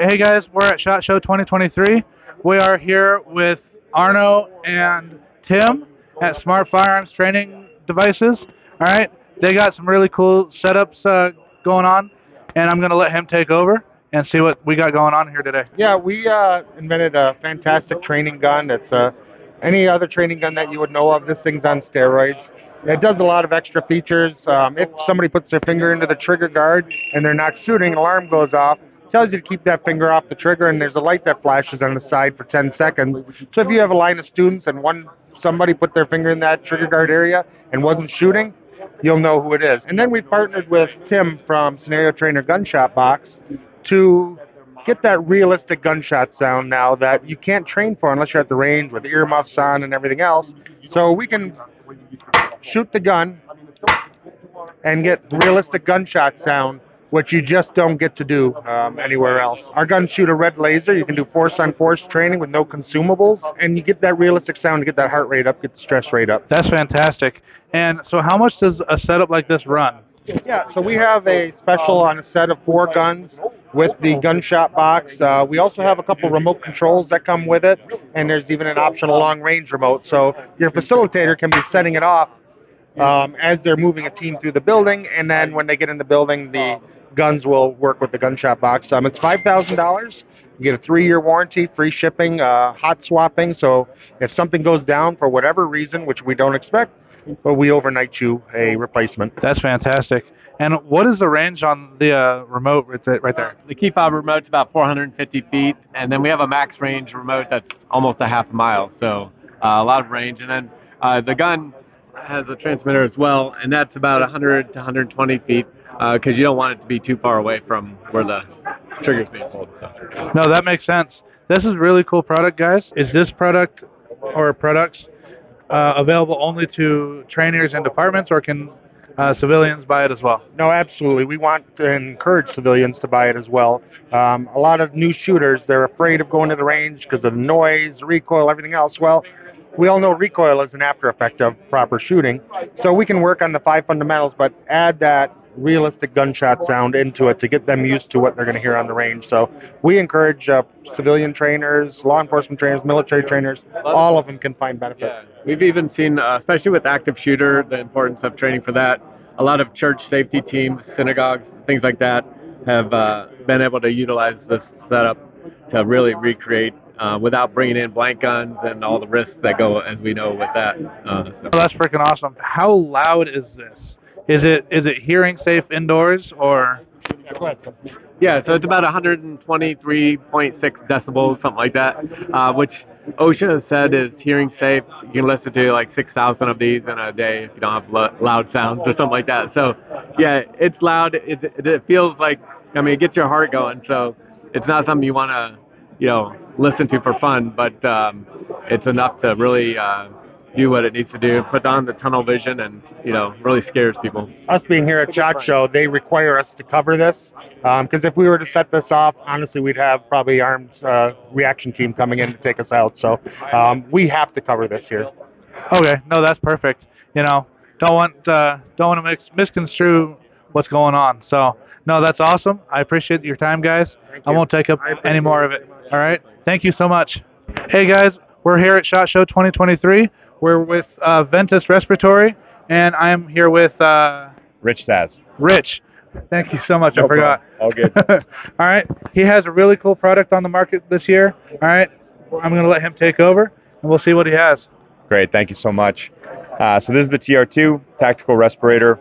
Hey guys, we're at ShotShow 2023. We are here with Arno and Tim at Smart Firearms Training Devices. All right, they got some really cool setups going on, and I'm going to let him take over and see what we got going on here today. Yeah, we invented a fantastic training gun. It's any other training gun that you would know of. This thing's on steroids. It does a lot of extra features. If somebody puts their finger into the trigger guard and they're not shooting, an alarm goes off. It tells you to keep that finger off the trigger, and there's a light that flashes on the side for 10 seconds. So if you have a line of students and somebody put their finger in that trigger guard area and wasn't shooting, you'll know who it is. And then we partnered with Tim from Scenario Trainer Gunshot Box to get that realistic gunshot sound now that you can't train for unless you're at the range with earmuffs on and everything else. So we can shoot the gun and get realistic gunshot sound, which you just don't get to do anywhere else. Our guns shoot a red laser. You can do force on force training with no consumables, and you get that realistic sound to get that heart rate up, get the stress rate up. That's fantastic. And so, how much does a setup like this run? Yeah, so we have a special on a set of 4 guns with the gunshot box. We also have a couple remote controls that come with it, and there's even an optional long range remote. So your facilitator can be setting it off as they're moving a team through the building, and then when they get in the building, the guns will work with the gunshot box. It's $5,000. You get a 3-year warranty, free shipping, hot swapping. So if something goes down for whatever reason, which we don't expect, but we overnight you a replacement. That's fantastic. And what is the range on the remote right there? The key fob remote's about 450 feet, and then we have a max range remote that's almost a half a mile, so a lot of range. And then the gun has a transmitter as well, and that's about 100 to 120 feet because you don't want it to be too far away from where the trigger's being pulled. So. No, that makes sense. This is a really cool product, guys. Is this product or products available only to trainers and departments, or can civilians buy it as well? No, absolutely. We want to encourage civilians to buy it as well. A lot of new shooters, they're afraid of going to the range because of the noise, recoil, everything else. Well, we all know recoil is an after effect of proper shooting. So we can work on the 5 fundamentals, but add that realistic gunshot sound into it to get them used to what they're going to hear on the range. So we encourage civilian trainers, law enforcement trainers, military trainers, all of them can find benefit. Yeah. We've even seen, especially with active shooter, the importance of training for that. A lot of church safety teams, synagogues, things like that have been able to utilize this setup to really recreate without bringing in blank guns and all the risks that go, as we know, with that. Oh, that's freaking awesome. How loud is this? Is it hearing safe indoors or? Go ahead. Yeah, so it's about 123.6 decibels, something like that, which OSHA has said is hearing safe. You can listen to like 6,000 of these in a day if you don't have loud sounds or something like that. So, yeah, it's loud. It feels like, I mean, it gets your heart going. So it's not something you want to, listen to for fun, but it's enough to really do what it needs to do, put on the tunnel vision, and really scares people. Us being here at ShotShow, they require us to cover this because if we were to set this off, honestly, we'd have probably armed reaction team coming in to take us out. So we have to cover this here. Okay, no, that's perfect. Don't want to misconstrue what's going on. So no, that's awesome. I appreciate your time, guys. I won't take up any more of it. All right, thank you so much. Hey guys, we're here at ShotShow 2023. We're with Ventus Respiratory, and I'm here with Rich Saz. Rich. Thank you so much. No I forgot. problem. All good. All right. He has a really cool product on the market this year. All right. I'm going to let him take over, and we'll see what he has. Great. Thank you so much. So this is the TR2 tactical respirator.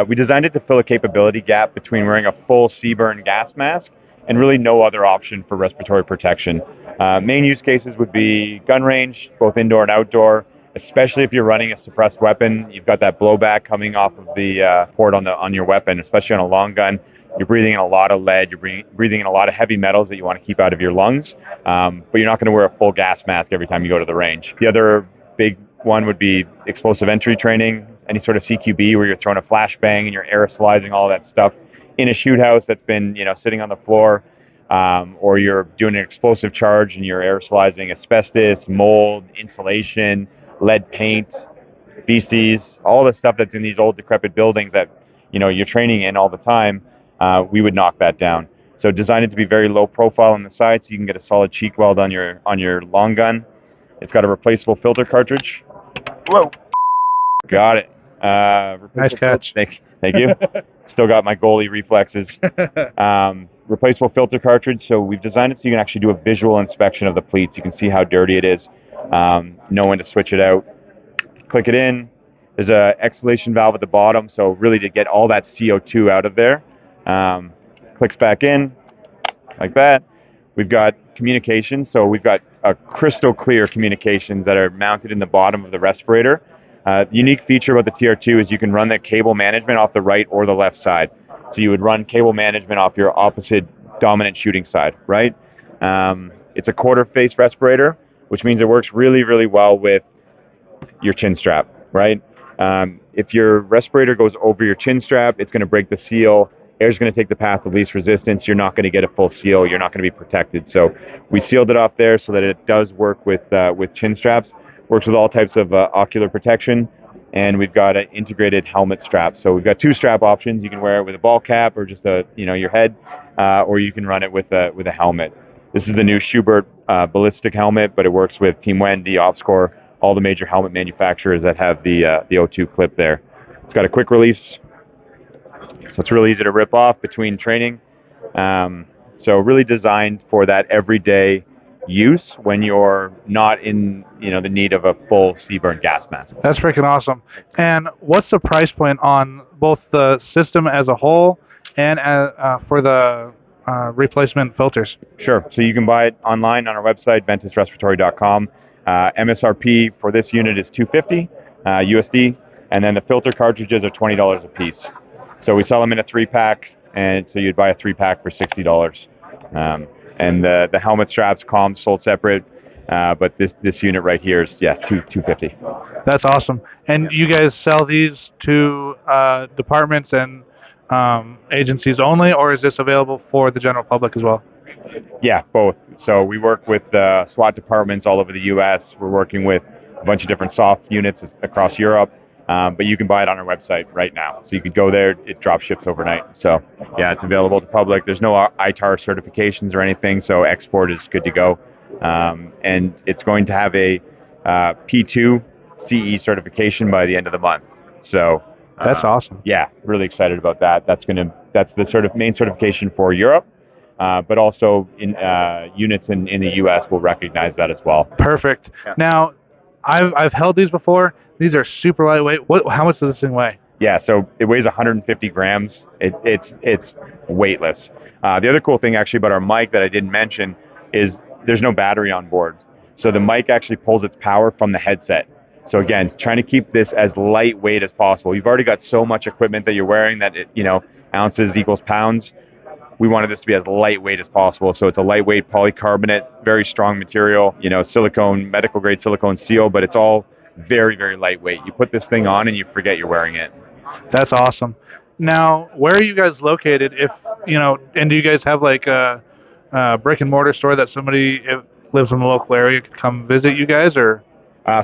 We designed it to fill a capability gap between wearing a full CBRN gas mask and really no other option for respiratory protection. Main use cases would be gun range, both indoor and outdoor. Especially if you're running a suppressed weapon, you've got that blowback coming off of the port on your weapon, especially on a long gun. You're breathing in a lot of lead, you're breathing in a lot of heavy metals that you want to keep out of your lungs, but you're not going to wear a full gas mask every time you go to the range. The other big one would be explosive entry training, any sort of CQB where you're throwing a flashbang and you're aerosolizing all that stuff in a shoot house that's been sitting on the floor. Or you're doing an explosive charge and you're aerosolizing asbestos, mold, insulation, lead paint, feces, all the stuff that's in these old decrepit buildings that you're training in all the time. We would knock that down. So designed it to be very low profile on the side, so you can get a solid cheek weld on your long gun. It's got a replaceable filter cartridge. Whoa, got it. Nice catch. Thank you. Still got my goalie reflexes. Replaceable filter cartridge. So we've designed it so you can actually do a visual inspection of the pleats. You can see how dirty it is. Know when to switch it out. Click it in. There's a exhalation valve at the bottom, so really to get all that CO2 out of there. Clicks back in, like that. We've got communications, so we've got a crystal clear communications that are mounted in the bottom of the respirator. The unique feature about the TR2 is you can run the cable management off the right or the left side. So you would run cable management off your opposite dominant shooting side, right? It's a quarter face respirator, which means it works really, really well with your chin strap, right? If your respirator goes over your chin strap, it's going to break the seal. Air's going to take the path of least resistance. You're not going to get a full seal. You're not going to be protected. So we sealed it off there so that it does work with chin straps. Works with all types of ocular protection, and we've got an integrated helmet strap. So we've got 2 strap options. You can wear it with a ball cap or just your head, or you can run it with a helmet. This is the new Schubert ballistic helmet, but it works with Team Wendy, Opscore, all the major helmet manufacturers that have the O2 clip there. It's got a quick release, so it's really easy to rip off between training. So really designed for that everyday use when you're not in the need of a full CBRN gas mask. That's freaking awesome. And what's the price point on both the system as a whole and for the replacement filters? Sure. So you can buy it online on our website, ventusrespritory.com. MSRP for this unit is $250 USD, and then the filter cartridges are $20 a piece. So we sell them in a 3-pack, and so you'd buy a 3-pack for $60. And the helmet straps, comms sold separate, but this unit right here is $250. That's awesome. And you guys sell these to departments and agencies only, or is this available for the general public as well? Yeah, both. So we work with SWAT departments all over the U.S. We're working with a bunch of different soft units across Europe, but you can buy it on our website right now. So you could go there, it drop ships overnight. So yeah, it's available to public. There's no ITAR certifications or anything, so export is good to go. And it's going to have a P2 CE certification by the end of the month. So that's awesome. Yeah, really excited about that. That's the main certification for Europe. But also in units in the U.S. will recognize that as well. Perfect. Yeah. Now, I've held these before. These are super lightweight. How much does this thing weigh? Yeah, so it weighs 150 grams. It's weightless. The other cool thing actually about our mic that I didn't mention is there's no battery on board. So the mic actually pulls its power from the headset. So again, trying to keep this as lightweight as possible. You've already got so much equipment that you're wearing that ounces equals pounds. We wanted this to be as lightweight as possible. So it's a lightweight polycarbonate, very strong material, silicone, medical grade silicone seal, but it's all very, very lightweight. You put this thing on and you forget you're wearing it. That's awesome. Now, where are you guys located? And do you guys have like a brick and mortar store that somebody lives in the local area could come visit you guys, or?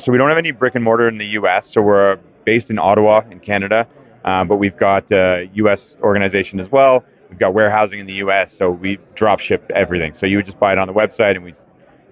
So we don't have any brick and mortar in the U.S. So we're based in Ottawa in Canada, but we've got a U.S. organization as well. We've got warehousing in the U.S., so we drop ship everything. So you would just buy it on the website, and we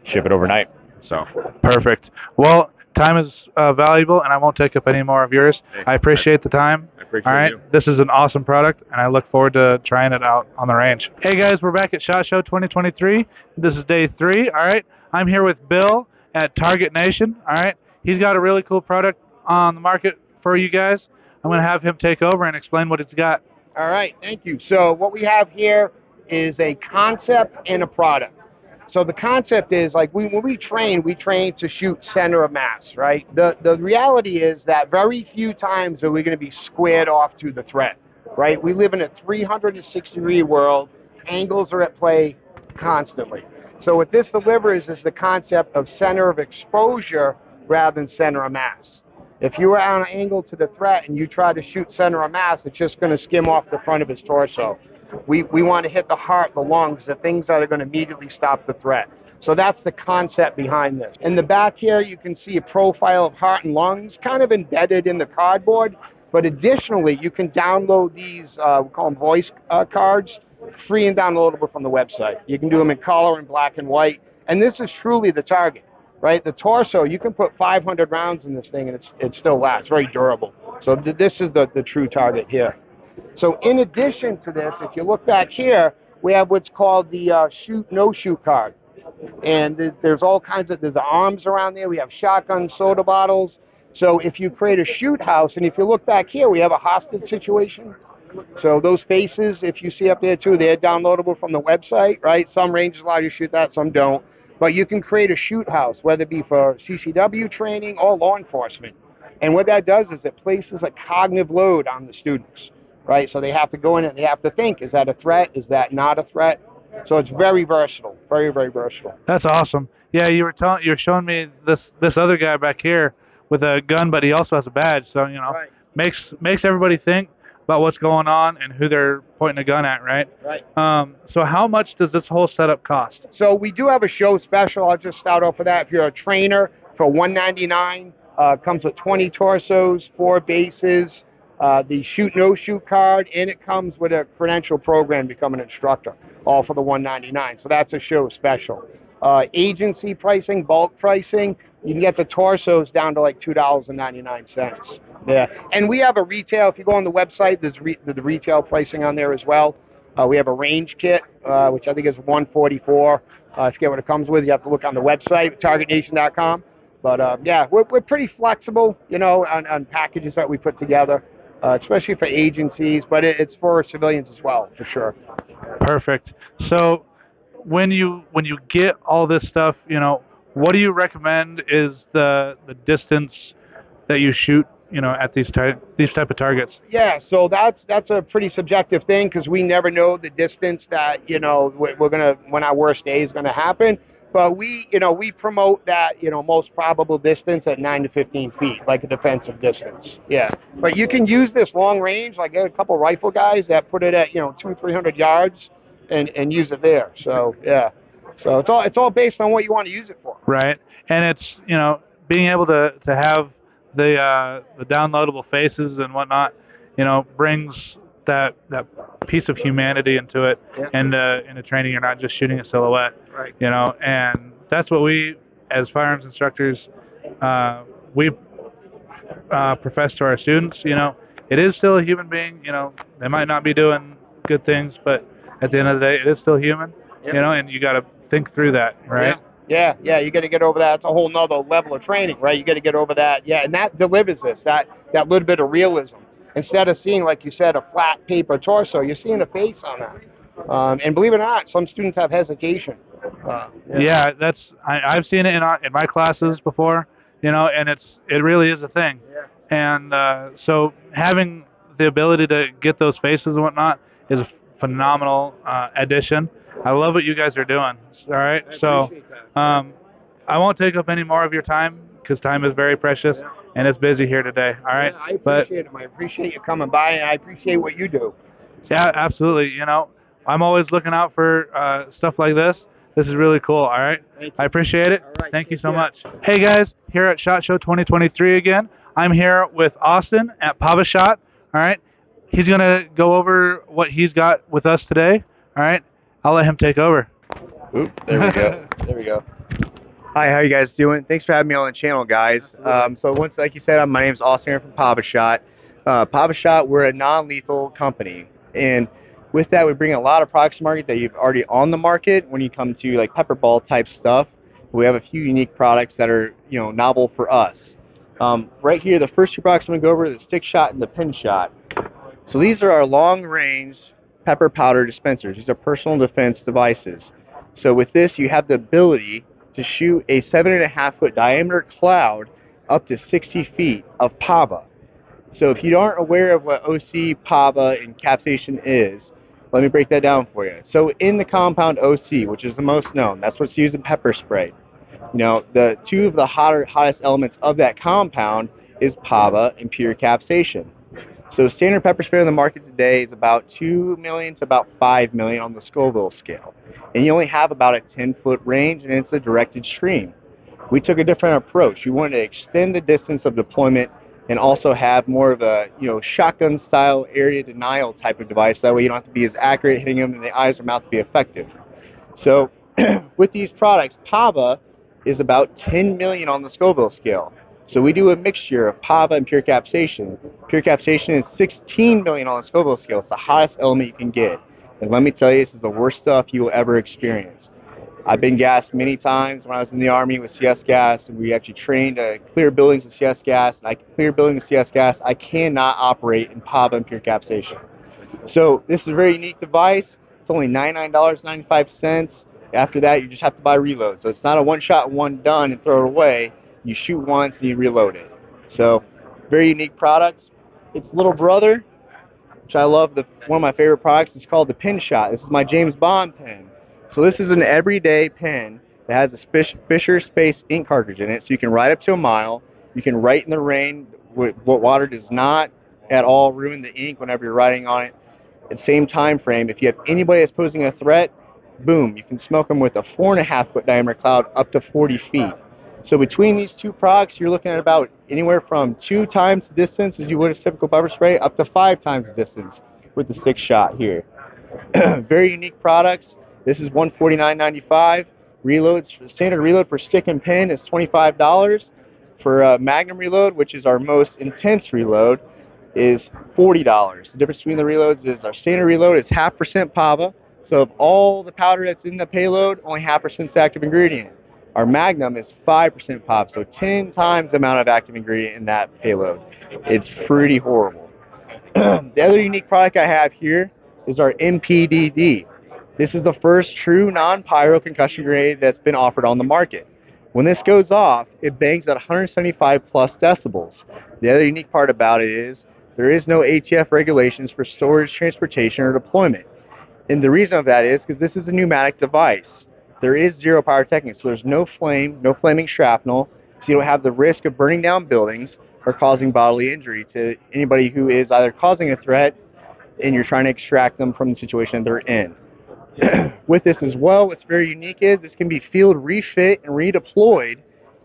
ship it overnight. So perfect. Well, time is valuable, and I won't take up any more of yours. I appreciate the time. I appreciate All right, you. This is an awesome product, and I look forward to trying it out on the range. Hey guys, we're back at ShotShow 2023. This is day 3. All right, I'm here with Bill at Target Nation. All right, he's got a really cool product on the market for you guys. I'm going to have him take over and explain what it's got. All right, thank you. So what we have here is a concept and a product. So the concept is like when we train to shoot center of mass, right? The reality is that very few times are we going to be squared off to the threat, right? We live in a 360-degree world. Angles are at play constantly. So what this delivers is the concept of center of exposure rather than center of mass. If you are on an angle to the threat and you try to shoot center of mass, it's just going to skim off the front of his torso. We want to hit the heart, the lungs, the things that are going to immediately stop the threat. So that's the concept behind this. In the back here, you can see a profile of heart and lungs kind of embedded in the cardboard. But additionally, you can download these, we call them voice cards. free and downloadable from the website. You can do them in color and black and white, and this is truly the target, right? The torso, you can put 500 rounds in this thing, and it still lasts, very durable. So this is the true target here. So in addition to this, if you look back here, we have what's called the shoot, no shoot card. And there's all kinds of, there's arms around there. We have shotguns, soda bottles. So if you create a shoot house, and if you look back here, we have a hostage situation. So those faces, if you see up there too, they're downloadable from the website, right? Some ranges allow you to shoot that, some don't. But you can create a shoot house, whether it be for CCW training or law enforcement. And what that does is it places a cognitive load on the students, right? So they have to go in and they have to think, is that a threat? Is that not a threat? So it's very versatile, very, very versatile. That's awesome. Yeah, you were showing me this other guy back here with a gun, but he also has a badge. So Right. makes everybody think about what's going on and who they're pointing a gun at, right? Right. So how much does this whole setup cost? So we do have a show special. I'll just start off with that. If you're a trainer, for $199, comes with 20 torsos, 4 bases, the shoot no shoot card, and it comes with a credential program to become an instructor, all for the $199. So that's a show special. Agency pricing, bulk pricing, you can get the torsos down to like $2.99. Yeah, and we have a retail. If you go on the website, there's the retail pricing on there as well. We have a range kit, which I think is $144. I forget what it comes with. You have to look on the website, targetnation.com. But yeah, we're pretty flexible, on packages that we put together, especially for agencies, but it's for civilians as well, for sure. Perfect. So when you get all this stuff, what do you recommend is the distance that you shoot, at these type of targets? Yeah, so that's a pretty subjective thing because we never know the distance that we're gonna when our worst day is gonna happen. But we promote that most probable distance at 9 to 15 feet, like a defensive distance. Yeah, but you can use this long range, like a couple rifle guys that put it at 200-300 yards and use it there. So yeah, so it's all based on what you want to use it for. Right, and it's being able to have the downloadable faces and whatnot, brings that piece of humanity into it. Yeah. And in the training, you're not just shooting a silhouette. Right. And that's what we, as firearms instructors, we profess to our students. It is still a human being. They might not be doing good things, but at the end of the day, it is still human. Yep. And you got to think through that, right? Yeah, you got to get over that. It's a whole nother level of training, right? You got to get over that. Yeah, and that delivers that little bit of realism. Instead of seeing, like you said, a flat paper torso, you're seeing a face on that. And believe it or not, some students have hesitation. Yeah, I've seen it in my classes before, and it really is a thing. Yeah. And so having the ability to get those faces and whatnot is a phenomenal addition. I love what you guys are doing. All right, so I won't take up any more of your time because time is very precious and it's busy here today. All right, yeah, I appreciate it. I appreciate you coming by, and I appreciate what you do. Yeah, absolutely. I'm always looking out for stuff like this. This is really cool. All right, I appreciate it. All right, Thank you take so care. much. Hey guys, here at ShotShow 2023 again. I'm here with Austin at PavaShot. All right, he's gonna go over what he's got with us today. All right, I'll let him take over. Oop, there we go. There we go. Hi, how you guys doing? Thanks for having me on the channel, guys. So once, like you said, my name's Austin here from PavaShot. PavaShot, we're a non-lethal company, and with that, we bring a lot of products to market that you've already on the market. When you come to like pepper ball type stuff, we have a few unique products that are novel for us. Right here, the first two products I'm gonna go over are the stick shot and the pin shot. So these are our long-range pepper powder dispensers. These are personal defense devices. So with this, you have the ability to shoot a 7.5 foot diameter cloud up to 60 feet of PAVA. So if you aren't aware of what OC, PAVA, and capsation is, let me break that down for you. So in the compound OC, which is the most known, that's what's used in pepper spray. The two of the hottest elements of that compound is PAVA and pure capsation. So standard pepper spray on the market today is about 2 million to about 5 million on the Scoville scale. And you only have about a 10-foot range, and it's a directed stream. We took a different approach. We wanted to extend the distance of deployment and also have more of a shotgun style area denial type of device. That way you don't have to be as accurate hitting them in the eyes or mouth to be effective. So with these products, Pava is about 10 million on the Scoville scale. So we do a mixture of Pava and pure capsation. Pure capsation is 16 million on the Scoville scale. It's the highest element you can get. And let me tell you, this is the worst stuff you will ever experience. I've been gassed many times when I was in the Army with CS gas, and we actually trained to clear buildings with CS gas. And I can clear buildings with CS gas. I cannot operate in Pava and pure capsation. So this is a very unique device. It's only $99.95. After that, you just have to buy reload. So it's not a one shot, one done and throw it away. You shoot once and you reload it. So very unique product. Its little brother, which I love, one of my favorite products, is called the Pin Shot. This is my James Bond pen. So this is an everyday pen that has a Fisher Space ink cartridge in it, so you can write up to a mile. You can write in the rain. What water does not at all ruin the ink whenever you're writing on it. At the same time frame, if you have anybody that's posing a threat, boom, you can smoke them with a 4.5-foot diameter cloud up to 40 feet. So between these two products, you're looking at about anywhere from 2 times the distance as you would a typical pepper spray, up to 5 times the distance with the 6-shot here. Very unique products. This is $149.95. Reloads, standard reload for stick and pin is $25. For Magnum reload, which is our most intense reload, is $40. The difference between the reloads is our standard reload is 0.5% Pava. So of all the powder that's in the payload, only 0.5% is active ingredient. Our Magnum is 5% Pava, so 10 times the amount of active ingredient in that payload. It's pretty horrible. The other unique product I have here is our MPDD. This is the first true non-pyro concussion grenade that's been offered on the market. When this goes off, it bangs at 175 plus decibels. The other unique part about it is there is no ATF regulations for storage, transportation, or deployment. And the reason of that is because this is a pneumatic device. There is zero pyrotechnics, so there's no flame, no flaming shrapnel, so you don't have the risk of burning down buildings or causing bodily injury to anybody who is either causing a threat and you're trying to extract them from the situation they're in. With this as well, what's very unique is this can be field refit and redeployed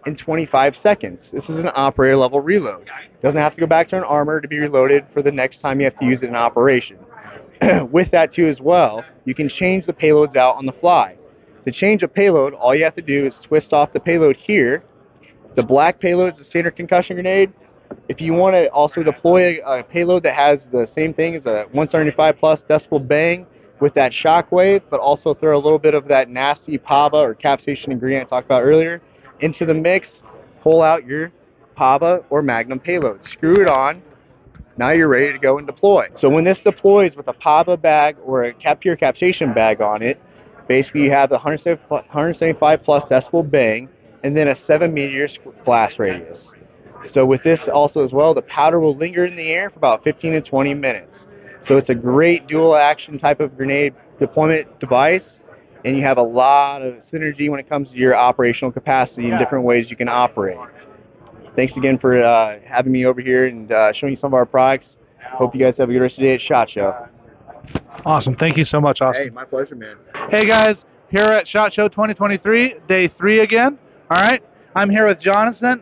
in 25 seconds. This is an operator level reload. It doesn't have to go back to an armor to be reloaded for the next time you have to use it in operation. With that too as well, you can change the payloads out on the fly. To change a payload, all you have to do is twist off the payload here. The black payload is a standard concussion grenade. If you want to also deploy a payload that has the same thing as a 175 plus decibel bang with that shockwave, but also throw a little bit of that nasty Pava or capsation ingredient I talked about earlier into the mix, pull out your Pava or Magnum payload, screw it on. Now you're ready to go and deploy. So when this deploys with a Pava bag or a pure capsation bag on it, basically you have the 175 plus decibel bang and then a 7 meter blast radius. So with this also as well, the powder will linger in the air for about 15 to 20 minutes. So it's a great dual action type of grenade deployment device, and you have a lot of synergy when it comes to your operational capacity and different ways you can operate. Thanks again for having me over here and showing you some of our products. Hope you guys have a good rest of the day at ShotShow. Awesome. Thank you so much, Austin. Hey, my pleasure, man. Hey guys, here at ShotShow 2023, day 3 again. All right, I'm here with Jonathan,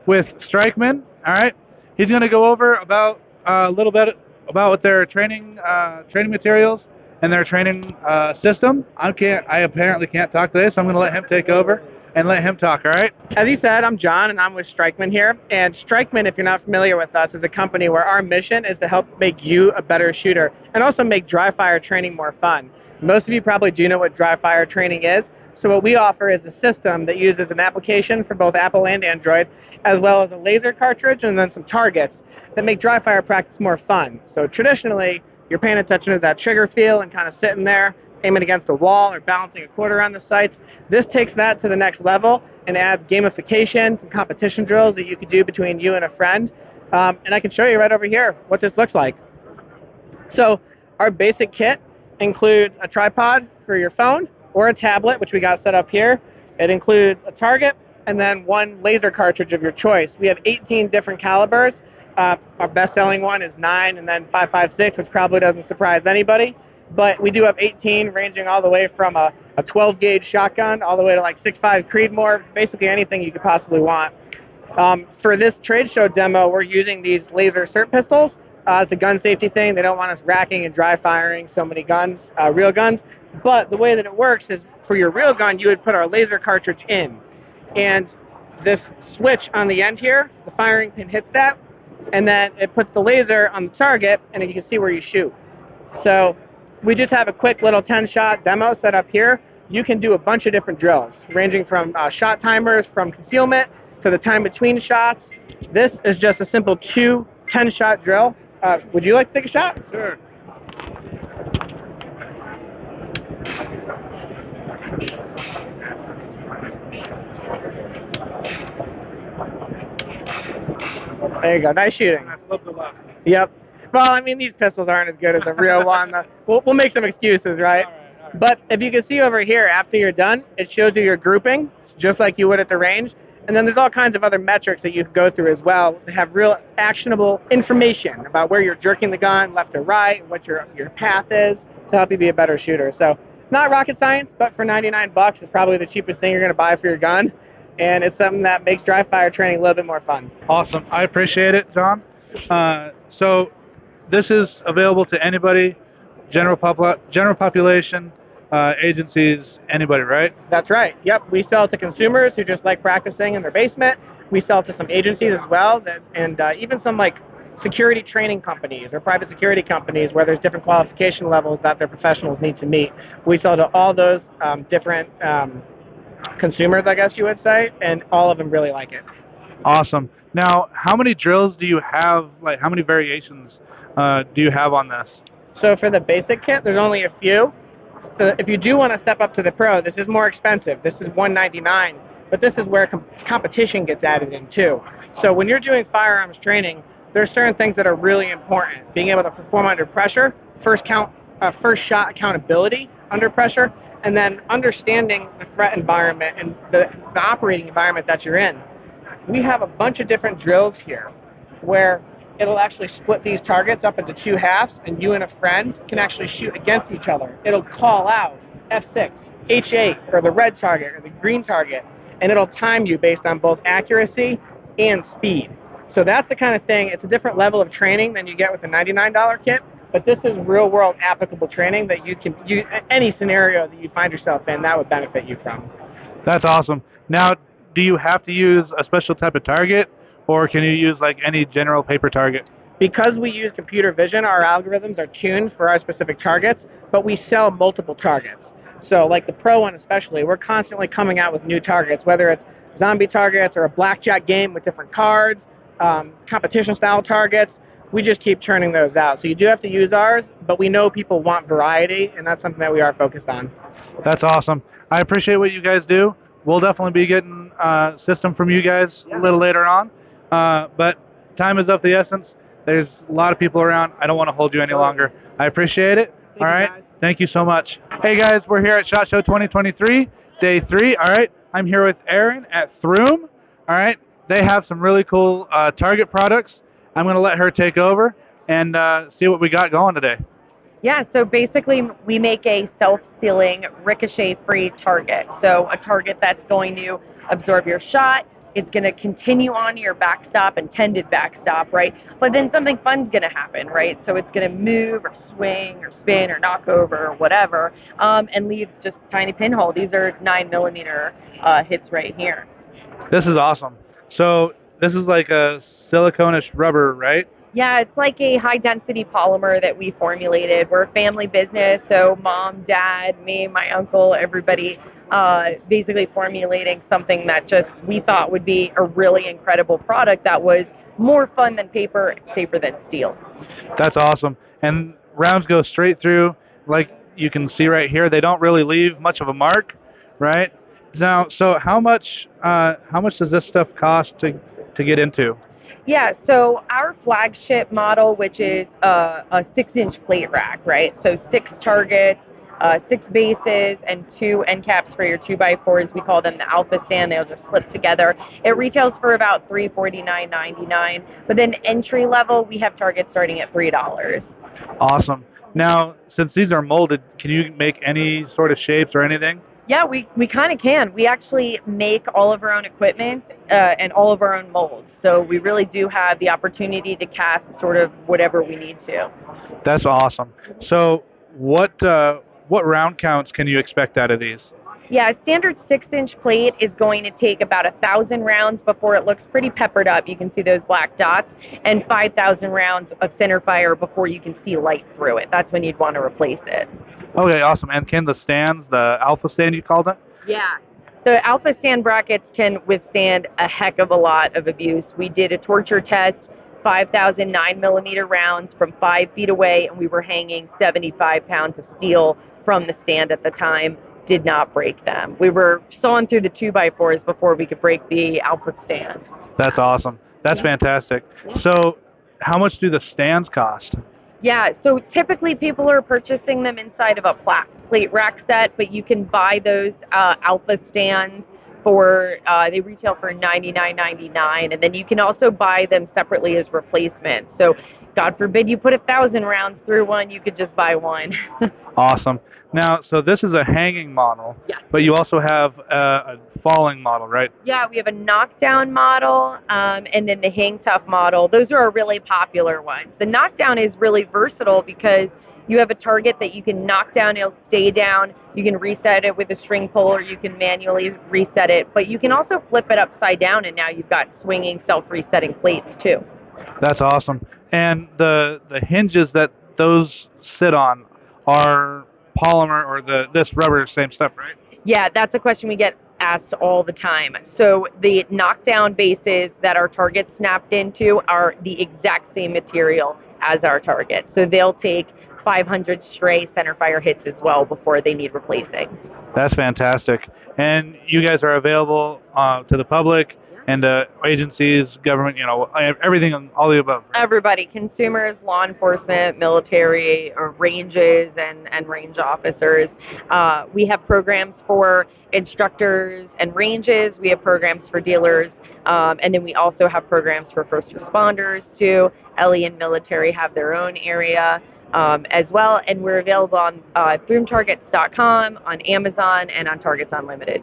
with Strikeman. All right, he's going to go over about a little bit about what their training materials and their training system. I apparently can't talk today, so I'm going to let him take over and let him talk. All right. As you said, I'm John, and I'm with Strikeman here. And Strikeman, if you're not familiar with us, is a company where our mission is to help make you a better shooter and also make dry fire training more fun. Most of you probably do know what dry fire training is. So what we offer is a system that uses an application for both Apple and Android, as well as a laser cartridge and then some targets that make dry fire practice more fun. So traditionally, you're paying attention to that trigger feel and kind of sitting there, aiming against a wall or balancing a quarter on the sights. This takes that to the next level and adds gamification, some competition drills that you could do between you and a friend. And I can show you right over here what this looks like. So our basic kit includes a tripod for your phone or a tablet, which we got set up here. It includes a target and then one laser cartridge of your choice. We have 18 different calibers. Our best-selling one is 9 and then 5.56, which probably doesn't surprise anybody. But we do have 18, ranging all the way from a 12-gauge shotgun all the way to like 6.5 Creedmoor, basically anything you could possibly want. For this trade show demo, we're using these laser cert pistols. It's a gun safety thing. They don't want us racking and dry firing so many guns, real guns. But the way that it works is for your real gun, you would put our laser cartridge in. And this switch on the end here, the firing pin hits that, and then it puts the laser on the target, and then you can see where you shoot. So we just have a quick little 10-shot demo set up here. You can do a bunch of different drills, ranging from shot timers, from concealment, to the time between shots. This is just a simple 10-shot drill. Would you like to take a shot? Sure. There you go. Nice shooting. I flipped the left. Yep. Well, I mean, these pistols aren't as good as a real one. We'll make some excuses, right? All right. But if you can see over here, after you're done, it shows you your grouping, just like you would at the range. And then there's all kinds of other metrics that you can go through as well to have real actionable information about where you're jerking the gun, left or right, what your path is, to help you be a better shooter. So not rocket science, but for 99 bucks, it's probably the cheapest thing you're going to buy for your gun. And it's something that makes dry fire training a little bit more fun. Awesome. I appreciate it, John. So this is available to anybody, general population, agencies, anybody, right? That's right. Yep. We sell to consumers who just like practicing in their basement. We sell to some agencies as well, and even some like security training companies or private security companies where there's different qualification levels that their professionals need to meet. We sell to all those different consumers, I guess you would say, and all of them really like it. Awesome. Now, how many drills do you have? Like, how many variations do you have on this? So for the basic kit, there's only a few. If you do want to step up to the pro, this is more expensive. This is $199, but this is where competition gets added in too. So when you're doing firearms training, there's certain things that are really important. Being able to perform under pressure, first shot accountability under pressure, and then understanding the threat environment and the operating environment that you're in. We have a bunch of different drills here where it'll actually split these targets up into two halves, and you and a friend can actually shoot against each other. It'll call out F6, H8, or the red target, or the green target, and it'll time you based on both accuracy and speed. So that's the kind of thing, it's a different level of training than you get with the $99 kit, but this is real-world applicable training that any scenario that you find yourself in, that would benefit you from. That's awesome. Now, do you have to use a special type of target, or can you use like any general paper target? Because we use computer vision, our algorithms are tuned for our specific targets, but we sell multiple targets. So like the Pro one especially, we're constantly coming out with new targets, whether it's zombie targets or a blackjack game with different cards, competition style targets. We just keep churning those out. So you do have to use ours, but we know people want variety, and that's something that we are focused on. That's awesome. I appreciate what you guys do. We'll definitely be getting a system from you guys a little later on. But time is of the essence. There's a lot of people around. I don't want to hold you any longer. I appreciate it. All right. Thank you so much. Hey guys, we're here at ShotShow 2023, day 3. All right. I'm here with Erin at Throom. All right. They have some really cool target products. I'm going to let her take over and see what we got going today. Yeah, so basically we make a self-sealing, ricochet-free target. So a target that's going to absorb your shot. It's going to continue on your backstop, intended backstop, right? But then something fun's going to happen, right? So it's going to move or swing or spin or knock over or whatever, and leave just a tiny pinhole. These are 9mm hits right here. This is awesome. So this is like a silicone-ish rubber, right? Yeah, it's like a high-density polymer that we formulated. We're a family business, so mom, dad, me, my uncle, everybody basically formulating something that just we thought would be a really incredible product that was more fun than paper, safer than steel. That's awesome. And rounds go straight through, like you can see right here. They don't really leave much of a mark, right? Now, so how much does this stuff cost to get into? Yeah, so our flagship model, which is a 6-inch plate rack, right? So 6 targets, 6 bases, and 2 end caps for your 2x4s. We call them the Alpha Stand. They'll just slip together. It retails for about $349.99. But then entry level, we have targets starting at $3. Awesome. Now, since these are molded, can you make any sort of shapes or anything? Yeah, we kind of can. We actually make all of our own equipment and all of our own molds. So we really do have the opportunity to cast sort of whatever we need to. That's awesome. So what round counts can you expect out of these? Yeah, a standard 6-inch plate is going to take about 1,000 rounds before it looks pretty peppered up. You can see those black dots, and 5,000 rounds of center fire before you can see light through it. That's when you'd want to replace it. Okay, awesome. And can the stands, the alpha stand you called it? Yeah. The alpha stand brackets can withstand a heck of a lot of abuse. We did a torture test, 5,000 9mm rounds from 5 feet away, and we were hanging 75 pounds of steel from the stand at the time. Did not break them. We were sawing through the 2x4s before we could break the alpha stand. That's awesome. That's fantastic. So how much do the stands cost? Yeah, so typically people are purchasing them inside of a plate rack set, but you can buy those alpha stands for, they retail for $99.99, and then you can also buy them separately as replacements. So God forbid you put 1,000 rounds through one, you could just buy one. Awesome. Now, so this is a hanging model, Yeah. but you also have a falling model, right? Yeah, we have a knockdown model and then the hang tough model. Those are our really popular ones. The knockdown is really versatile because you have a target that you can knock down, it'll stay down. You can reset it with a string pull, or you can manually reset it. But you can also flip it upside down, and now you've got swinging, self-resetting plates too. That's awesome. And the hinges that those sit on are polymer, or this rubber, same stuff, right? Yeah, that's a question we get asked all the time. So the knockdown bases that our targets snapped into are the exact same material as our target. So they'll take 500 stray center fire hits as well before they need replacing. That's fantastic. And you guys are available to the public and agencies, government, everything, all the above. Right? Everybody, consumers, law enforcement, military, or ranges, and range officers. We have programs for instructors and ranges. We have programs for dealers. And then we also have programs for first responders too. LE and military have their own area as well. And we're available on throomtargets.com, on Amazon, and on Targets Unlimited.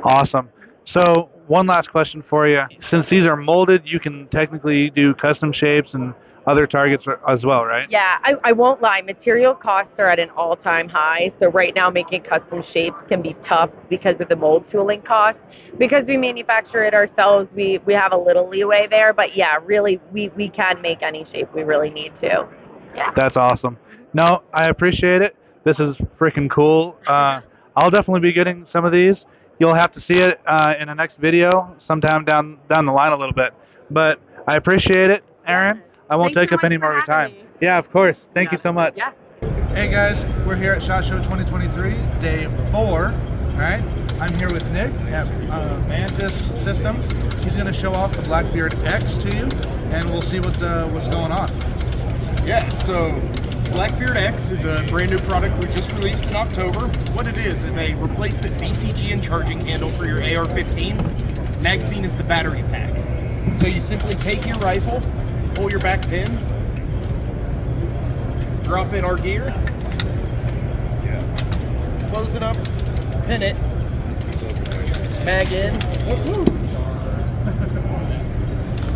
Awesome. So one last question for you. Since these are molded, you can technically do custom shapes and other targets as well, right? Yeah, I won't lie. Material costs are at an all-time high. So right now making custom shapes can be tough because of the mold tooling costs. Because we manufacture it ourselves, we have a little leeway there. But yeah, really, we can make any shape we really need to. Yeah. That's awesome. No, I appreciate it. This is freaking cool. I'll definitely be getting some of these. You'll have to see it in the next video sometime down the line a little bit. But I appreciate it, Aaron. I won't take up any more of your time. Yeah, of course. Thank you so much. Yeah. Hey guys, we're here at ShotShow 2023, day 4. All right, I'm here with Nick at Mantis Systems. He's going to show off the Blackbeard X to you, and we'll see what's going on. Yeah, so Blackbeard X is a brand new product we just released in October. What it is a replacement BCG and charging handle for your AR-15. Magazine is the battery pack. So you simply take your rifle, pull your back pin, drop in our gear, close it up, pin it, mag in,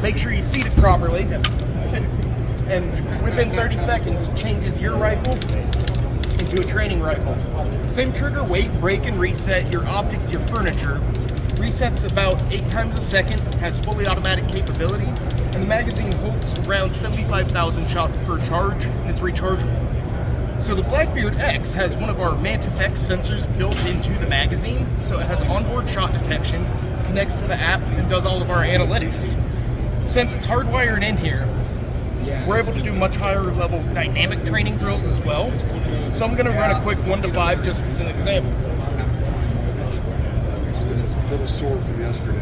make sure you seat it properly, and within 30 seconds changes your rifle into a training rifle. Same trigger, weight, break, and reset, your optics, your furniture. Resets about 8 times a second, has fully automatic capability, and the magazine holds around 75,000 shots per charge, and it's rechargeable. So the Blackbeard X has one of our Mantis X sensors built into the magazine, so it has onboard shot detection, connects to the app, and does all of our analytics. Since it's hardwired in here, we're able to do much higher level dynamic training drills as well. So I'm going to run a quick 1 to 5 just as an example. A little sore from yesterday.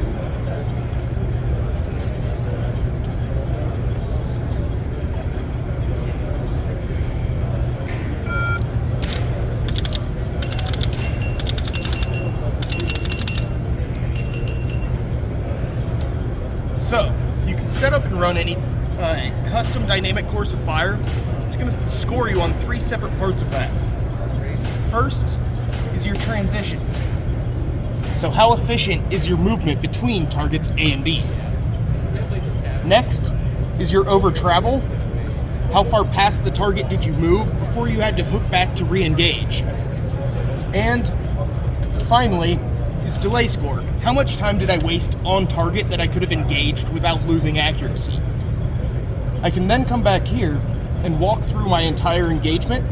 So you can set up and run any custom dynamic course of fire. It's going to score you on 3 separate parts of that. First is your transitions. So how efficient is your movement between targets A and B? Next is your over travel. How far past the target did you move before you had to hook back to re-engage? And finally is delay score. How much time did I waste on target that I could have engaged without losing accuracy? I can then come back here and walk through my entire engagement,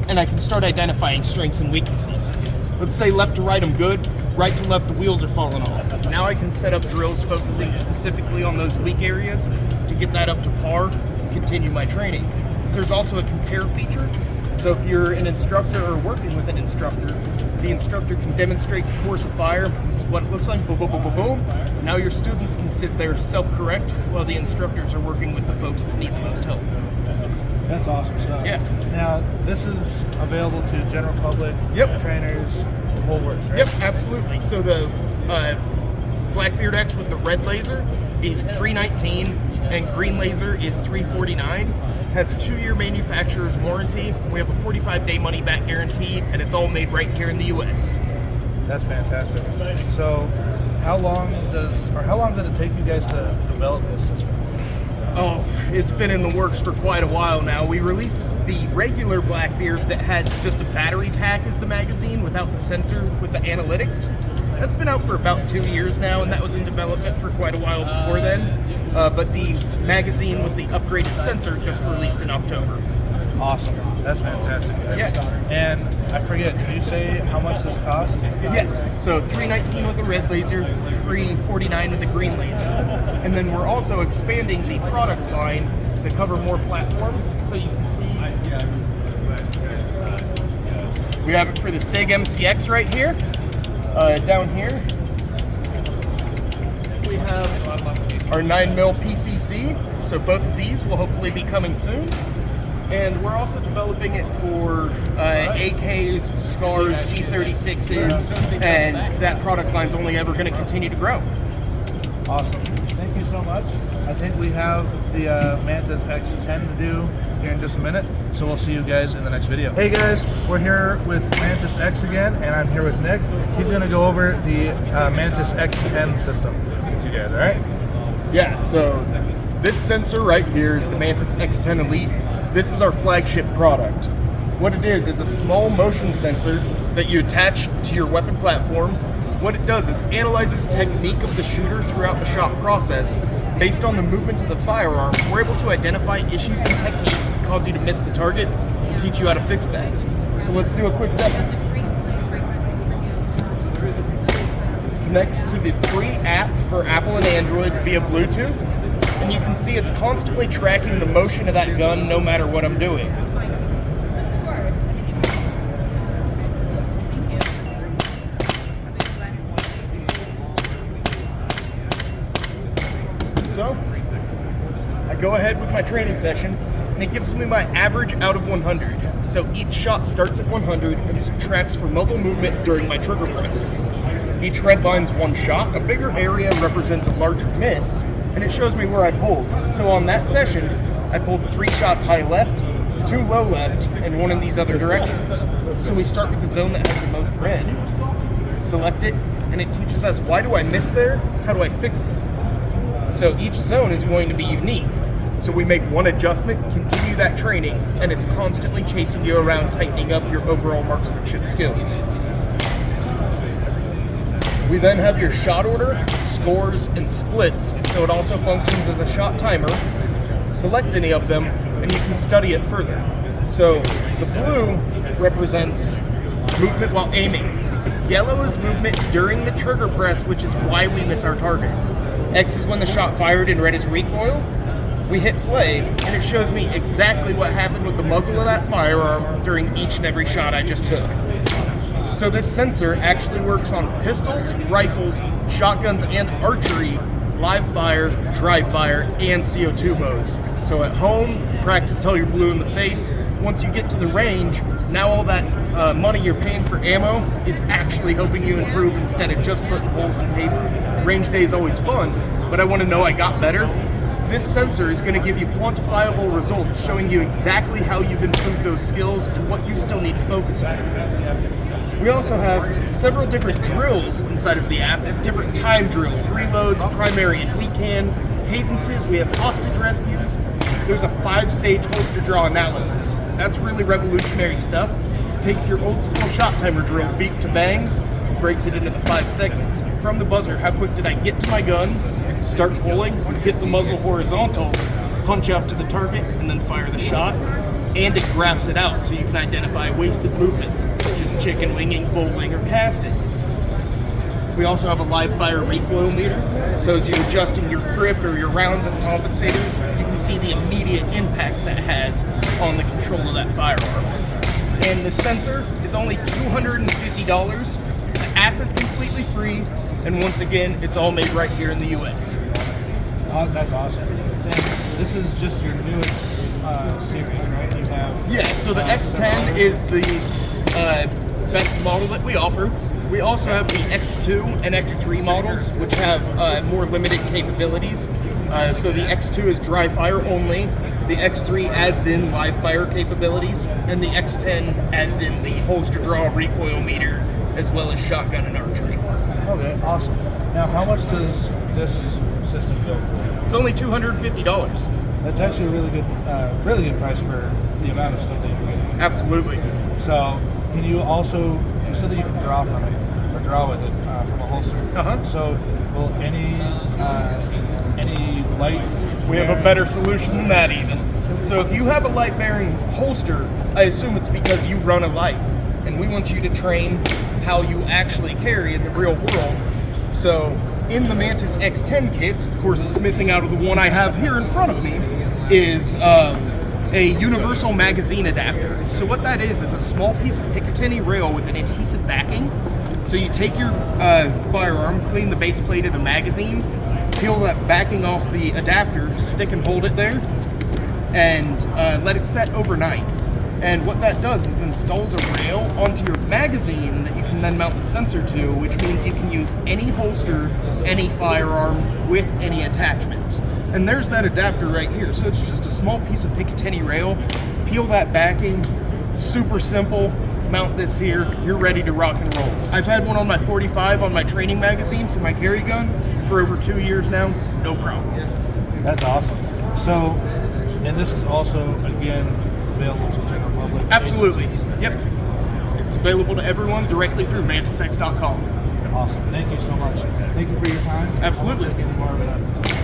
and I can start identifying strengths and weaknesses. Let's say left to right I'm good, right to left the wheels are falling off. Now I can set up drills focusing specifically on those weak areas to get that up to par and continue my training. There's also a compare feature. So if you're an instructor or working with an instructor, the instructor can demonstrate the course of fire. This is what it looks like, boom, boom, boom, boom, boom. Now your students can sit there self-correct while the instructors are working with the folks that need the most help. That's awesome stuff. Yeah. Now, this is available to general public, trainers, the whole works, right? Yep, absolutely. So the Blackbeard X with the red laser is $319 and green laser is $349. Has a 2-year manufacturer's warranty. We have a 45-day money-back guarantee, and it's all made right here in the U.S. That's fantastic. So, how long did it take you guys to develop this system? Oh, it's been in the works for quite a while now. We released the regular Blackbeard that had just a battery pack as the magazine without the sensor with the analytics. That's been out for about 2 years now, and that was in development for quite a while before then. But the magazine with the upgraded sensor just released in October. Awesome. That's fantastic. Yeah. And I forget, did you say how much this costs? Yes. So $319 with the red laser, $349 with the green laser. And then we're also expanding the product line to cover more platforms. So you can see we have it for the SIG MCX right here. Down here we have our 9mm PCC, so both of these will hopefully be coming soon. And we're also developing it for AKs, SCARs, G36s, and that product line's only ever going to continue to grow. Awesome. Thank you so much. I think we have the Mantis X10 to do here in just a minute, so we'll see you guys in the next video. Hey guys, we're here with Mantis X again, and I'm here with Nick. He's going to go over the Mantis X10 system with you guys, all right? Yeah, so this sensor right here is the Mantis X10 Elite. This is our flagship product. What it is a small motion sensor that you attach to your weapon platform. What it does is analyzes technique of the shooter throughout the shot process. Based on the movement of the firearm, we're able to identify issues in technique that cause you to miss the target and teach you how to fix that. So let's do a quick demo. Connects to the free app for Apple and Android via Bluetooth, and you can see it's constantly tracking the motion of that gun no matter what I'm doing. So, I go ahead with my training session, and it gives me my average out of 100. So each shot starts at 100 and subtracts for muzzle movement during my trigger press. Each red line's one shot, a bigger area represents a larger miss, and it shows me where I pulled. So on that session, I pulled 3 shots high left, 2 low left, and 1 in these other directions. So we start with the zone that has the most red, select it, and it teaches us why do I miss there, how do I fix it. So each zone is going to be unique. So we make one adjustment, continue that training, and it's constantly chasing you around, tightening up your overall marksmanship skills. We then have your shot order, scores, and splits, so it also functions as a shot timer. Select any of them, and you can study it further. So the blue represents movement while aiming. Yellow is movement during the trigger press, which is why we miss our target. X is when the shot fired, and red is recoil. We hit play, and it shows me exactly what happened with the muzzle of that firearm during each and every shot I just took. So this sensor actually works on pistols, rifles, shotguns, and archery, live fire, dry fire, and CO2 modes. So at home, practice till you're blue in the face. Once you get to the range, now all that money you're paying for ammo is actually helping you improve instead of just putting holes in paper. Range day is always fun, but I want to know I got better. This sensor is going to give you quantifiable results showing you exactly how you've improved those skills and what you still need to focus on. We also have several different drills inside of the app, different time drills, reloads, primary and weekend, cadences. We have hostage rescues. There's a 5-stage holster draw analysis. That's really revolutionary stuff. Takes your old school shot timer drill, beep to bang, breaks it into the 5 segments. From the buzzer, how quick did I get to my gun, start pulling, hit the muzzle horizontal, punch out to the target, and then fire the shot. And it graphs it out so you can identify wasted movements, such as chicken winging, bowling, or casting. We also have a live fire recoil meter, so as you're adjusting your grip or your rounds and compensators, you can see the immediate impact that has on the control of that firearm. And the sensor is only $250. The app is completely free, and once again, it's all made right here in the US. Oh, that's awesome. And this is just your newest series, right? You have yeah. So the X10 is the best model that we offer. We also have the X2 and X3 models, which have more limited capabilities. So the X2 is dry fire only. The X3 adds in live fire capabilities, and the X10 adds in the holster draw, recoil meter, as well as shotgun and archery. Okay, awesome. Now, how much does this system go for? It's only $250. That's actually a really good price for the amount of stuff that you're getting. Absolutely. So, can you also, you said that you can draw from it, or draw with it from a holster. Uh-huh. So, will any light? We have a better solution than that even. So if you have a light bearing holster, I assume it's because you run a light. And we want you to train how you actually carry in the real world. So in the Mantis X10 kit, of course it's missing out of the one I have here in front of me, is a universal magazine adapter. So what that is a small piece of Picatinny rail with an adhesive backing. So you take your firearm, clean the base plate of the magazine, peel that backing off the adapter, stick and hold it there, and let it set overnight. And what that does is installs a rail onto your magazine that you can then mount the sensor to, which means you can use any holster, any firearm, with any attachments. And there's that adapter right here. So it's just a small piece of Picatinny rail. Peel that backing, super simple. Mount this here, you're ready to rock and roll. I've had one on my 45 on my training magazine for my carry gun for over 2 years now, no problem. That's awesome. So, and this is also, again, available to the general public? Absolutely, yep. It's available to everyone directly through mantisx.com. Awesome, thank you so much. Thank you for your time. Absolutely.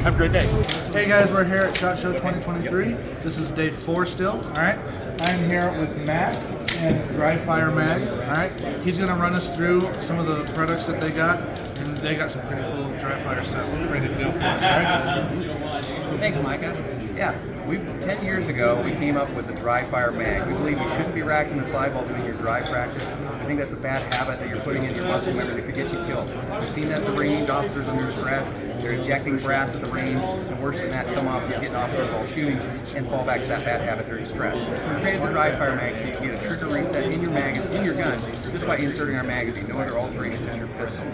Have a great day. Hey guys, we're here at ShotShow 2023. This is day 4 still, all right? I'm here with Matt and Dry Fire Mag, all right? He's gonna run us through some of the products that they got, and they got some pretty cool dry fire stuff ready to go for us, all right? Thanks, Micah. Yeah, 10 years ago, we came up with the Dry Fire Mag. We believe you shouldn't be racking the slide while doing your dry practice. I think that's a bad habit that you're putting in your muscle memory that could get you killed. We've seen that at the range, officers under stress, they're ejecting brass at the range, and worse than that, some officers get off their ball shooting and fall back to that bad habit during stress. We created the Dry Fire Mag so you can get a trigger reset in your magazine, in your gun, just by inserting our magazine, no other alterations to your pistol.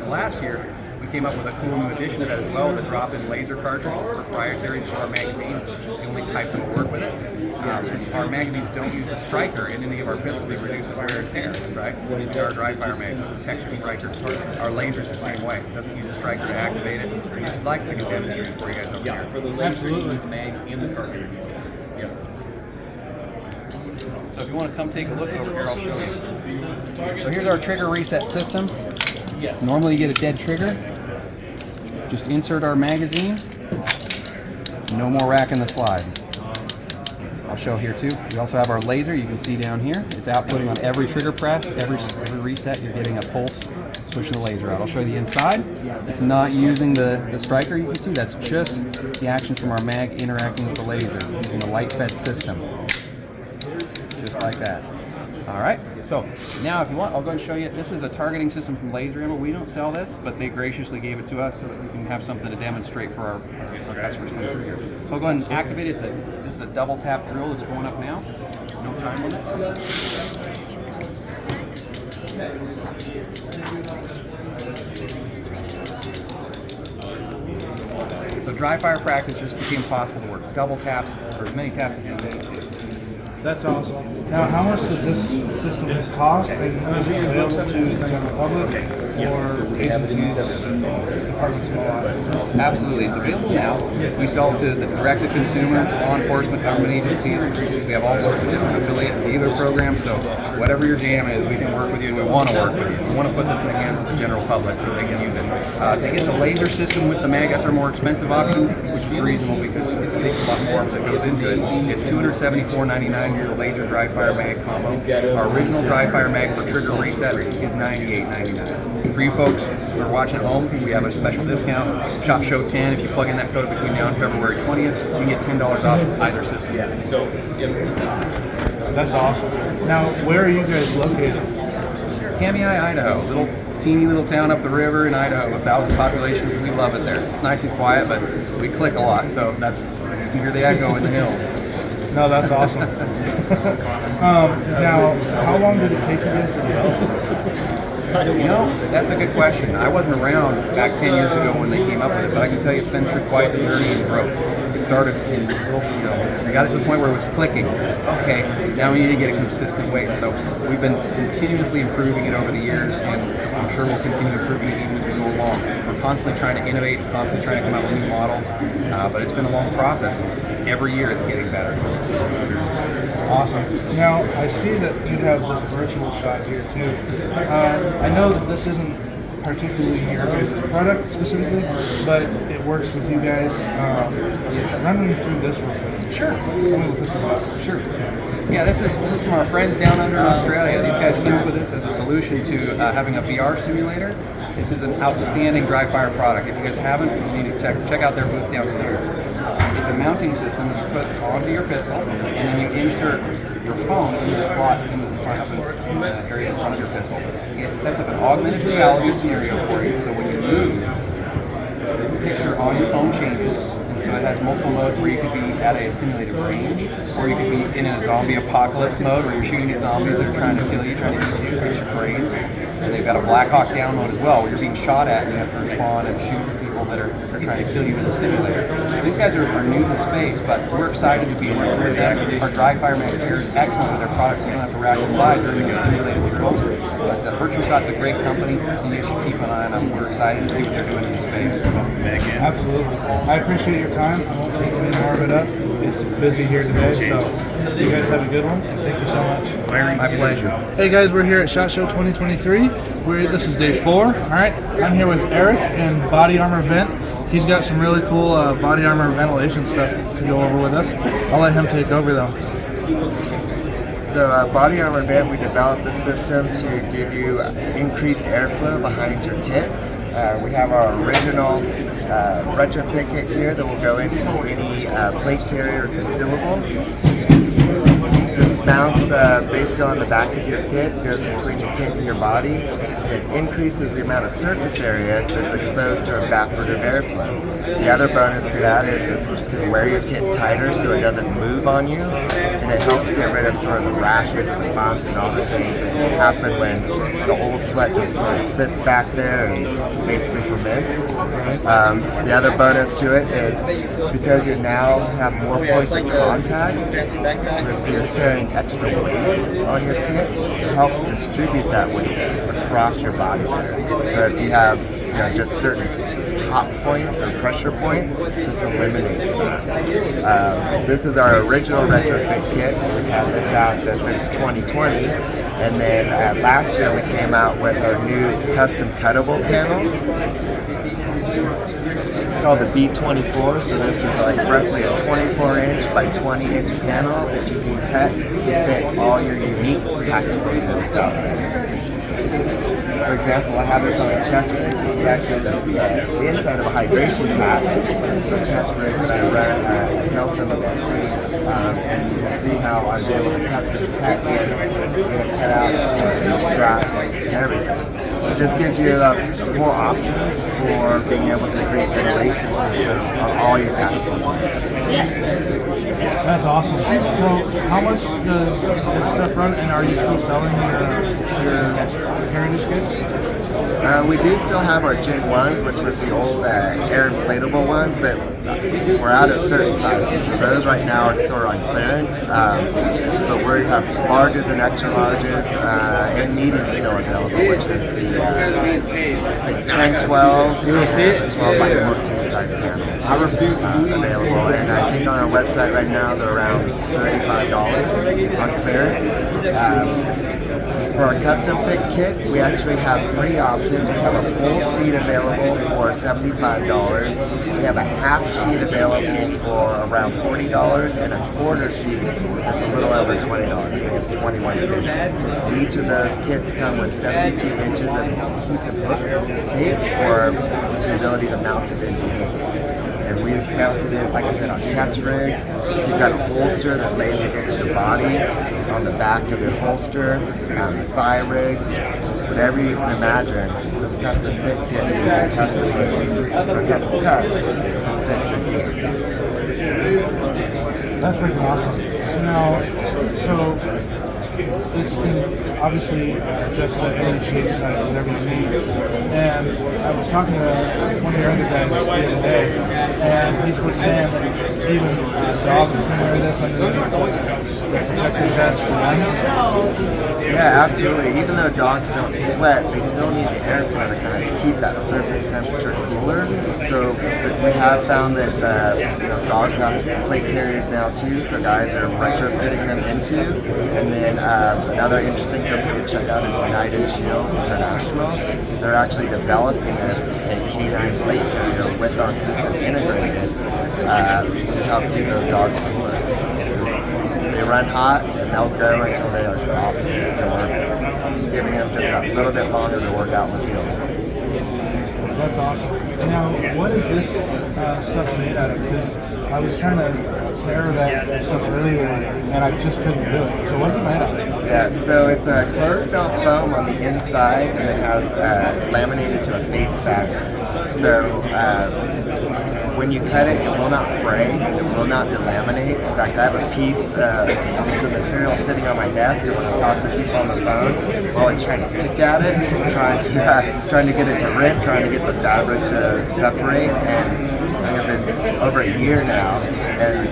Last year, we came up with a cool new addition to that as well, the drop-in laser cartridge. It's proprietary to our magazine. It's the only type that will work with it. Since our magazines don't use a striker in any of our pistols, it reduces wear and tear, right? Using our dry fire magazines, protects your striker. Our laser's the same way. It doesn't use a striker to activate it. If you'd like, we can demonstrate it for you guys over here. For the laser, you use the mag in the cartridge. Yep. So if you want to come take a look over here, I'll show you. So here's our trigger reset system. Normally you get a dead trigger. Just insert our magazine. No more racking the slide. I'll show here too. We also have our laser. You can see down here. It's outputting on every trigger press. Every reset, you're getting a pulse. Pushing the laser out. I'll show you the inside. It's not using the striker. You can see that's just the action from our mag interacting with the laser using a light-fed system. Just like that. All right, so now if you want, I'll go and show you. This is a targeting system from Laser Ammo. We don't sell this, but they graciously gave it to us so that we can have something to demonstrate for our customers coming through here. So I'll go ahead and activate it. This is a double tap drill that's going up now. No time limit. So dry fire practice just became possible to work double taps or as many taps as you need. That's awesome. Now, how much does this system cost, and is it available to the general public or agencies, departments, and all that? Absolutely, it's available now. We sell to the direct-to-consumer, to law enforcement, government agencies. We have all sorts of different affiliate dealer programs, so whatever your jam is, we can work with you, and we want to work with you. We want to put this in the hands of the general public so they can use it. To get the laser system with the mag, that's our more expensive option, which is reasonable because it takes a lot more that goes into it. It's $274.99 for the laser dry fire mag combo. Our original dry fire mag for trigger reset is $98.99. For you folks who are watching at home, we have a special discount, ShotShow 10. If you plug in that code between now and February 20th, you can get $10 off either system. That's awesome. Now, where are you guys located? Kamei, Idaho. Teeny little town up the river in Idaho, 1,000 population. We love it there. It's nice and quiet, but we click a lot, so that's, you can hear the echo in the hills. No, that's awesome. Now, how long did it take you guys to develop? You know, that's a good question. I wasn't around back 10 years ago when they came up with it, but I can tell you it's been through quite the journey and growth. It started in, we got it to the point where it was clicking. Okay, now we need to get a consistent weight. So we've been continuously improving it over the years, and I'm sure we'll continue improving it even as we go along. We're constantly trying to innovate, constantly trying to come out with new models, but it's been a long process. And every year it's getting better. Awesome. Now, I see that you have this virtual shot here too. I know that this isn't particularly your guys' product specifically, but it works with you guys. Run me through this real quick. Sure. Tell me what this is about. Sure. Yeah, this is from our friends down under in Australia. These guys came up with this as a solution to having a VR simulator. This is an outstanding dry fire product. If you guys haven't, you need to check out their booth downstairs. It's a mounting system that you put onto your pistol, and then you insert your phone into the slot in the front of it, in the area in front of your pistol. It sets up an augmented reality scenario for you, so when you move, the picture on your phone changes. So it has multiple modes where you could be at a simulated range, or you could be in a zombie apocalypse mode where you're shooting at zombies that are trying to kill you, trying to eat you, hit your brains. And they've got a Black Hawk Down mode as well, where you're being shot at and you have to respond and shoot at people that are trying to kill you in the simulator. So these guys are new to the space, but we're excited to be able to present our dry fire manufacturers excellent with their products. You don't have to rack inside during your simulated patrols. But Virtual Shot's a great company, so you should keep an eye on them. We're excited to see what they're doing in the space. Absolutely. I appreciate your time. I won't take any more of it up. It's busy here today, so you guys have a good one. Thank you so much. My pleasure. Hey guys, we're here at ShotShow 2023. This is day 4. All right, I'm here with Eric and Body Armor Vent. He's got some really cool body armor ventilation stuff to go over with us. I'll let him take over though. So Body Armor Vent, we developed this system to give you increased airflow behind your kit. We have our original retrofit kit here that will go into any plate carrier or concealable. This mounts basically on the back of your kit, goes between your kit and your body. It increases the amount of surface area that's exposed to evaporative airflow. The other bonus to that is that you can wear your kit tighter so it doesn't move on you, and it helps get rid of sort of the rashes and the bumps and all the things that happen when the old sweat just sort of sits back there and basically ferments. The other bonus to it is because you now have more points of contact, if you're carrying extra weight on your kit, it helps distribute that weight across your body better. So if you have just certain hot points or pressure points, this eliminates that. This is our original retrofit kit. We've had this out since 2020, and then last year we came out with our new custom cuttable panels. It's called the B24, so this is like roughly a 24-inch by 20-inch panel that you can cut to fit all your unique tactical units out there. For example, I have this on a chest rig. This is actually the inside of a hydration pack. This is a chest rig that I run Nelson events. And you can see how I was able to custom cut this and cut out the straps and everything. So it just gives you more options for being able to create ventilation systems on all your tactical units. That's awesome. So how much does this stuff run, and are you still selling your heritage kit? We do still have our Gen 1s, which was the old air inflatable ones, but we're out of certain sizes. So those right now are sort of on clearance. But we have larges and extra larges and medium still available, which is the 10-12s and 12 by 14 size panels available. And I think on our website right now they're around $35 on clearance. For our custom fit kit, we actually have 3 options. We have a full sheet available for $75. We have a half sheet available for around $40, and a quarter sheet that's a little over $20. I think it's $21.50. And each of those kits come with 72 inches of adhesive hook tape for the ability to mount it into you. And we've mounted it, like I said, on chest rigs. If you've got a holster that lays against your body, on the back of your holster, thigh rigs, whatever you can imagine, this custom fit kit is a custom cut to fit your gear. That's freaking awesome. Now, so it's obviously just any shape, size, whatever you need. And I was talking to one of your other guys the other day, and he was saying that even dogs can wear this underneath the protective vest for them. Yeah, absolutely. Even though dogs don't sweat, they still need the airflow to kind of keep that surface temperature cooler. So we have found that dogs have plate carriers now too, so guys are retrofitting them into. And then another interesting company to check out is United Shield International. They're actually developing a canine plate carrier with our system integrated to help keep those dogs cooler. They run hot and they'll go until they are exhausted. So we're giving them just that little bit longer to work out in the field. That's awesome. Now, what is this stuff made out of? Because I was trying to tear that stuff earlier and I just couldn't do it. So what's it made out of? Yeah, so it's a closed cell foam on the inside and it has laminated to a face fabric. So when you cut it, it will not fray, it will not delaminate. In fact, I have a piece of the material sitting on my desk, and when I'm talking to people on the phone, I'm always trying to pick at it, trying to get it to rip, trying to get the fabric to separate. And I've been over a year now, and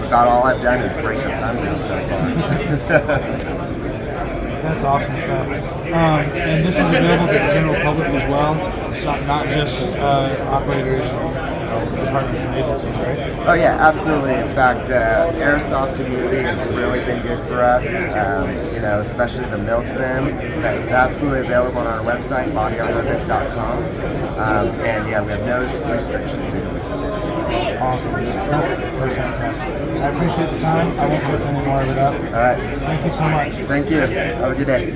about all I've done is break the thumbnail so far. That's awesome stuff. And this is available to the general public as well. It's not just operators and departments and agencies, right? Oh yeah, absolutely. In fact, airsoft community has really been good for us. Especially the MilSim. It's absolutely available on our website, bodyarmorfish.com. And yeah, we have no restrictions to it. Awesome. That's fantastic. I appreciate the time. I won't put any more of it up. All right. Thank you so much. Thank you. Have a good day.